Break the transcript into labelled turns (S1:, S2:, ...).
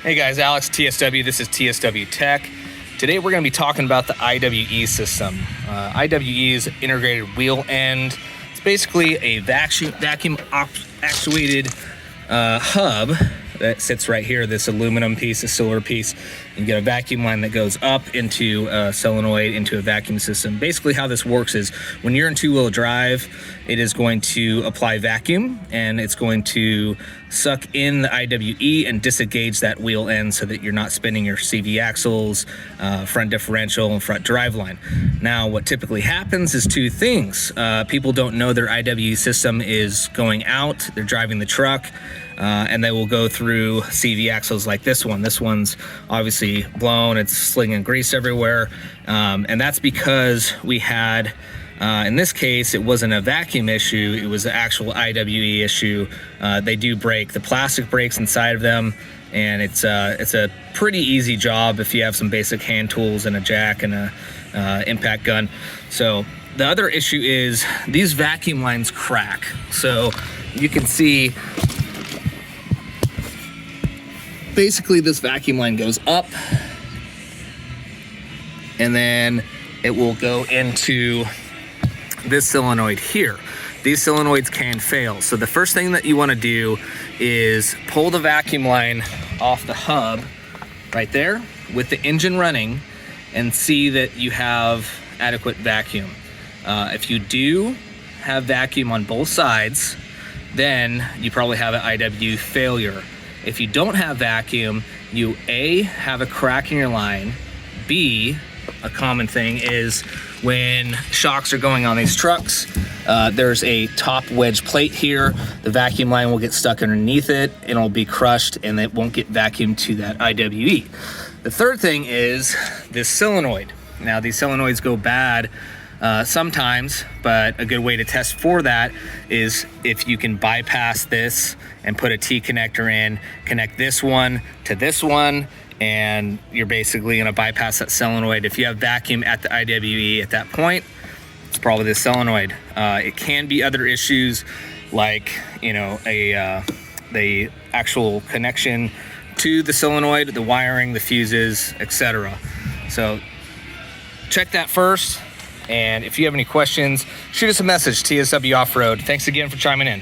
S1: Hey guys, Alex, TSW. This is TSW Tech. Today we're going to be talking about the IWE system. IWE is integrated wheel end. It's basically a vacuum actuated hub that sits right here, this aluminum piece, this silver piece. You get a vacuum line that goes up into a solenoid, into a vacuum system. Basically how this works is when you're in two-wheel drive, it is going to apply vacuum and it's going to suck in the IWE and disengage that wheel end so that you're not spinning your CV axles, front differential, and front driveline. Now, what typically happens is two things. People don't know their IWE system is going out, they're driving the truck, and they will go through CV axles like this one. This one's obviously blown, it's slinging grease everywhere, and that's because we had, in this case, it wasn't a vacuum issue, it was an actual IWE issue. They do break, the plastic breaks inside of them, and it's a pretty easy job if you have some basic hand tools and a jack and a impact gun. So the other issue is these vacuum lines crack. So you can see basically this vacuum line goes up and then it will go into this solenoid here. These solenoids can fail. So the first thing that you want to do is pull the vacuum line off the hub right there with the engine running and see that you have adequate vacuum. If you do have vacuum on both sides, then you probably have an IWE failure. If you don't have vacuum, you A, have a crack in your line, B, a common thing is when shocks are going on these trucks, there's a top wedge plate here. The vacuum line will get stuck underneath it and it'll be crushed and it won't get vacuum to that IWE. The third thing is this solenoid. Now these solenoids go bad sometimes, but a good way to test for that is if you can bypass this and put a T connector in, connect this one to this one, and you're basically gonna bypass that solenoid. If you have vacuum at the IWE at that point, it's probably the solenoid. It can be other issues like, you know, the actual connection to the solenoid, the wiring, the fuses, etc. So check that first. And if you have any questions, shoot us a message, TSW Off-Road. Thanks again for chiming in.